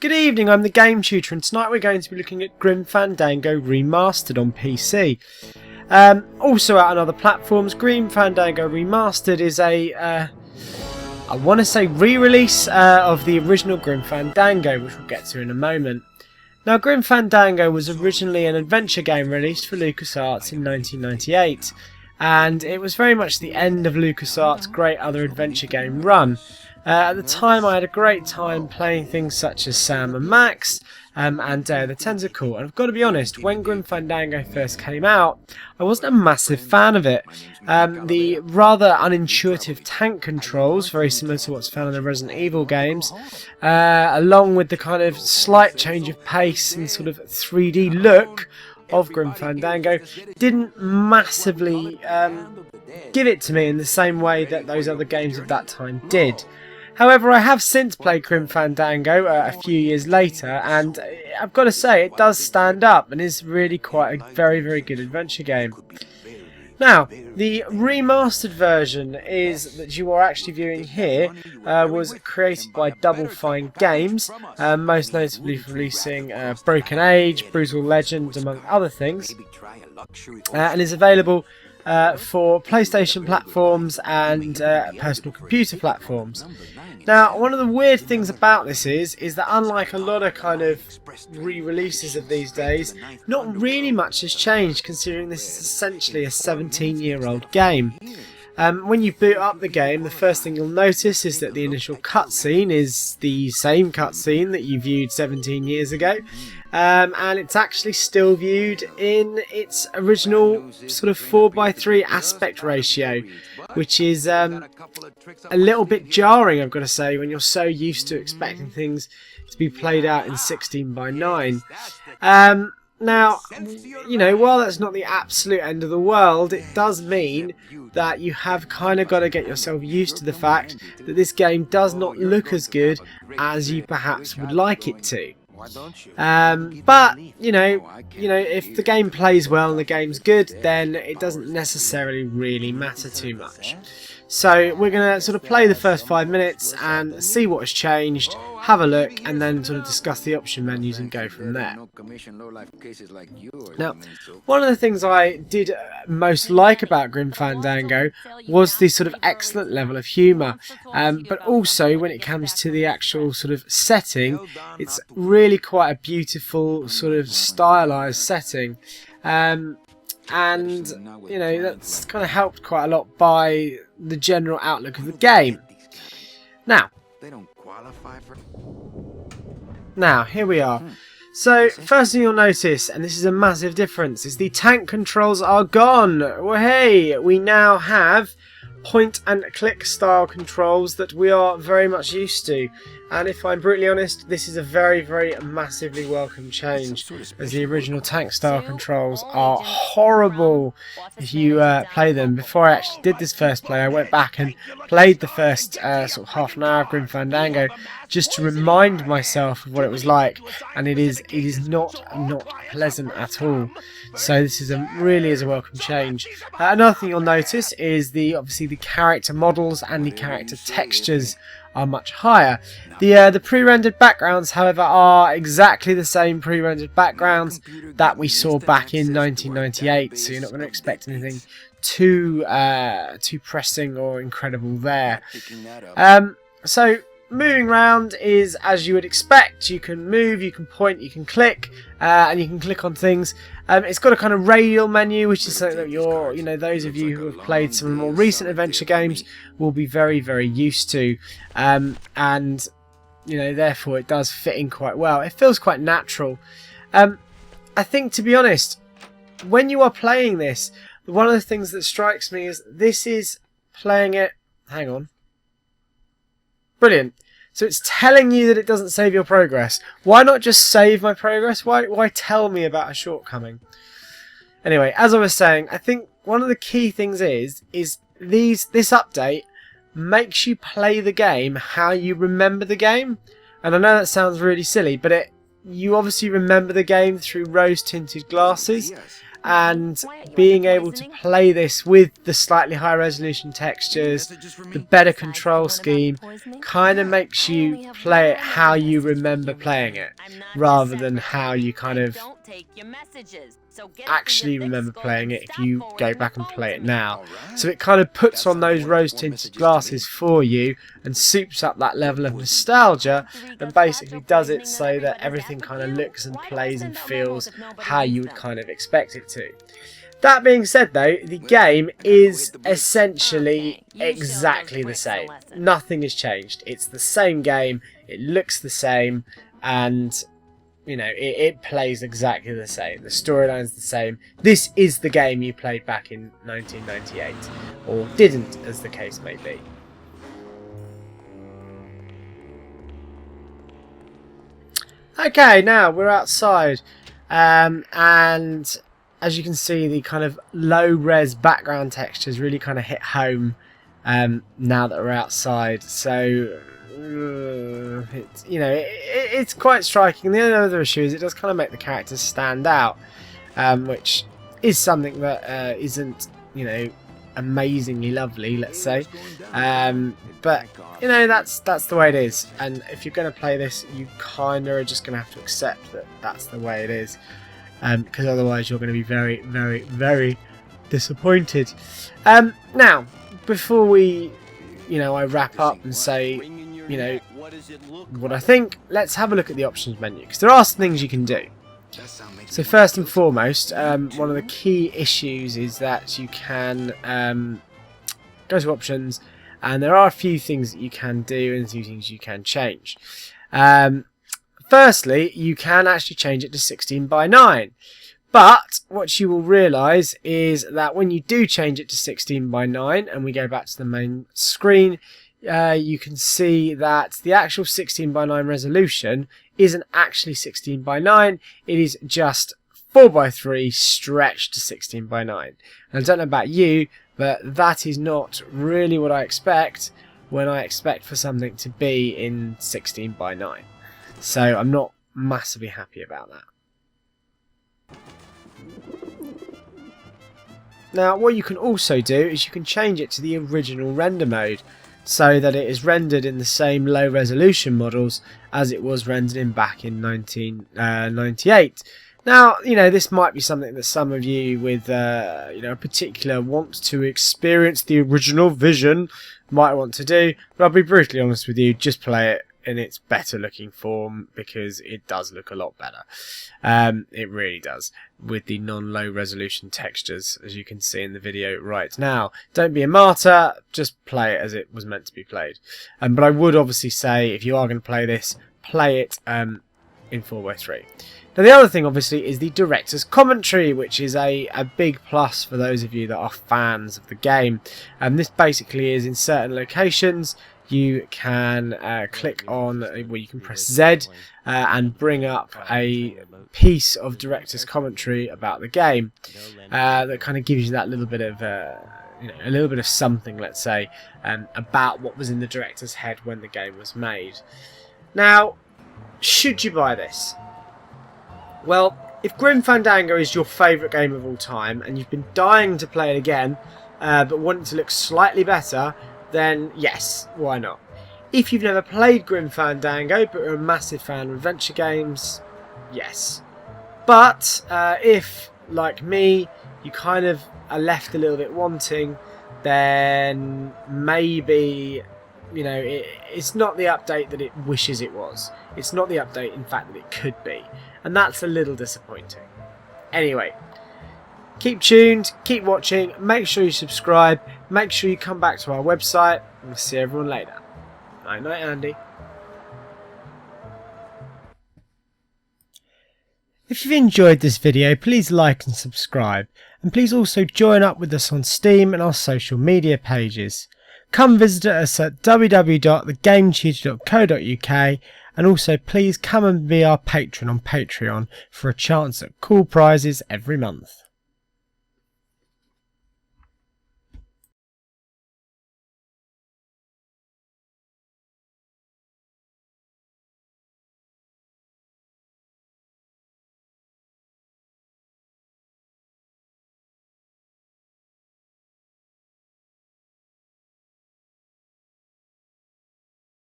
Good evening, I'm the Game Tutor, and tonight we're going to be looking at Grim Fandango Remastered on PC. Also out on other platforms, Grim Fandango Remastered is a, I want to say re-release of the original Grim Fandango, which we'll get to in a moment. Now, Grim Fandango was originally an adventure game released for LucasArts in 1998, and it was very much the end of LucasArts' great other adventure game run. At the time, I had a great time playing things such as Sam and Max and the Tentacle, and I've got to be honest, when Grim Fandango first came out, I wasn't a massive fan of it. The rather unintuitive tank controls, very similar to what's found in the Resident Evil games, along with the kind of slight change of pace and sort of 3D look of Grim Fandango, didn't massively give it to me in the same way that those other games of that time did. However, I have since played Grim Fandango a few years later, and I've got to say it does stand up and is really quite a very, very good adventure game. Now, the remastered version is that you are actually viewing here was created by Double Fine Games, most notably for releasing Broken Age, Brutal Legend, among other things, and is available for PlayStation platforms and personal computer platforms. Now, one of the weird things about this is that unlike a lot of kind of re-releases of these days, not really much has changed, considering this is essentially a 17-year-old game. When you boot up the game, the first thing you'll notice is that the initial cutscene is the same cutscene that you viewed 17 years ago, and it's actually still viewed in its original sort of 4:3 aspect ratio, which is a little bit jarring, I've got to say, when you're so used to expecting things to be played out in 16:9. Now, you know, while that's not the absolute end of the world, it does mean that you have kind of got to get yourself used to the fact that this game does not look as good as you perhaps would like it to. But you know, if the game plays well and the game's good, then it doesn't necessarily really matter too much. So we're going to sort of play the first 5 minutes and see what has changed, have a look, and then sort of discuss the option menus and go from there. Now, one of the things I did most like about Grim Fandango was the sort of excellent level of humour, but also when it comes to the actual sort of setting, it's really quite a beautiful sort of stylised setting. And you know, that's kind of helped quite a lot by the general outlook of the game. Now here we are. So first thing you'll notice, and this is a massive difference, is the tank controls are gone. Well, hey, we now have point and click style controls that we are very much used to, and if I'm brutally honest, this is a very, very massively welcome change, as the original tank style controls are horrible if you play them. Before I actually did this first play, I went back and played the first sort of half an hour of Grim Fandango just to remind myself of what it was like, and it is not pleasant at all. So this is really is a welcome change. Another thing you'll notice is obviously the character models and the character textures are much higher. The pre-rendered backgrounds, however, are exactly the same pre-rendered backgrounds that we saw back in 1998. So you're not going to expect anything too pressing or incredible there. So moving around is as you would expect. You can move, you can point, you can click, and you can click on things. It's got a kind of radial menu, which is something that those of you who have played some of the more recent adventure games will be very, very used to, and therefore it does fit in quite well. It feels quite natural. I think, to be honest, when you are playing this, one of the things that strikes me is this is playing it. Hang on. Brilliant. So it's telling you that it doesn't save your progress. Why not just save my progress? Why tell me about a shortcoming? Anyway, as I was saying, I think one of the key things is this update makes you play the game how you remember the game. And I know that sounds really silly, but you obviously remember the game through rose-tinted glasses. and being able to play this with the slightly higher resolution textures, the better control scheme, kind of makes you play it how you remember playing it, rather than how you kind of actually remember playing it if you go back and play it now. So it kind of puts on those rose tinted glasses for you and soups up that level of nostalgia, and basically does it so that everything kind of looks and plays and feels how you would kind of expect it to. That being said though, the game is essentially exactly the same. Nothing has changed. It's the same game, it looks the same, and you know, it plays exactly the same. The storyline's the same. This is the game you played back in 1998, or didn't, as the case may be. Okay, now we're outside, and as you can see, the kind of low-res background textures really kind of hit home now that we're outside. So it's, you know, it's quite striking. The only other issue is it does kind of make the characters stand out, which is something that isn't, you know, amazingly lovely, let's say, but you know, that's the way it is, and if you're going to play this, you kind of are just going to have to accept that that's the way it is, because otherwise you're going to be very, very, very disappointed. Now, before we, you know, I wrap up and say, you know, what I think, let's have a look at the options menu, because there are some things you can do. So first and foremost, one of the key issues is that you can go to options, and there are a few things that you can do and a few things you can change. Firstly, you can actually change it to 16:9. But what you will realise is that when you do change it to 16:9 and we go back to the main screen, you can see that the actual 16:9 resolution isn't actually 16:9, it is just 4:3 stretched to 16:9. And I don't know about you, but that is not really what I expect when I expect for something to be in 16:9. So I'm not massively happy about that. Now, what you can also do is you can change it to the original render mode, so that it is rendered in the same low resolution models as it was rendered in back in 1998. Now, you know, this might be something that some of you with you know, a particular want to experience the original vision might want to do, but I'll be brutally honest with you, just play it in its better looking form, because it does look a lot better. It really does, with the non-low resolution textures, as you can see in the video right now. Don't be a martyr, just play it as it was meant to be played. But I would obviously say, if you are going to play this, play it in 4:3. Now the other thing obviously is the director's commentary, which is a big plus for those of you that are fans of the game. And this basically is, in certain locations you can click on, well, you can press Z and bring up a piece of director's commentary about the game that kind of gives you that little bit of you know, a little bit of something, let's say, about what was in the director's head when the game was made. Now, should you buy this? Well, if Grim Fandango is your favourite game of all time and you've been dying to play it again, but want it to look slightly better, then yes, why not? If you've never played Grim Fandango but are a massive fan of adventure games, yes. But if, like me, you kind of are left a little bit wanting, then maybe, you know, it's not the update that it wishes it was. It's not the update, in fact, that it could be. And that's a little disappointing. Anyway, keep tuned, keep watching, make sure you subscribe, make sure you come back to our website, and we'll see everyone later. Night night, Andy. If you've enjoyed this video, please like and subscribe, and please also join up with us on Steam and our social media pages. Come visit us at www.thegametutor.co.uk, and also please come and be our patron on Patreon for a chance at cool prizes every month.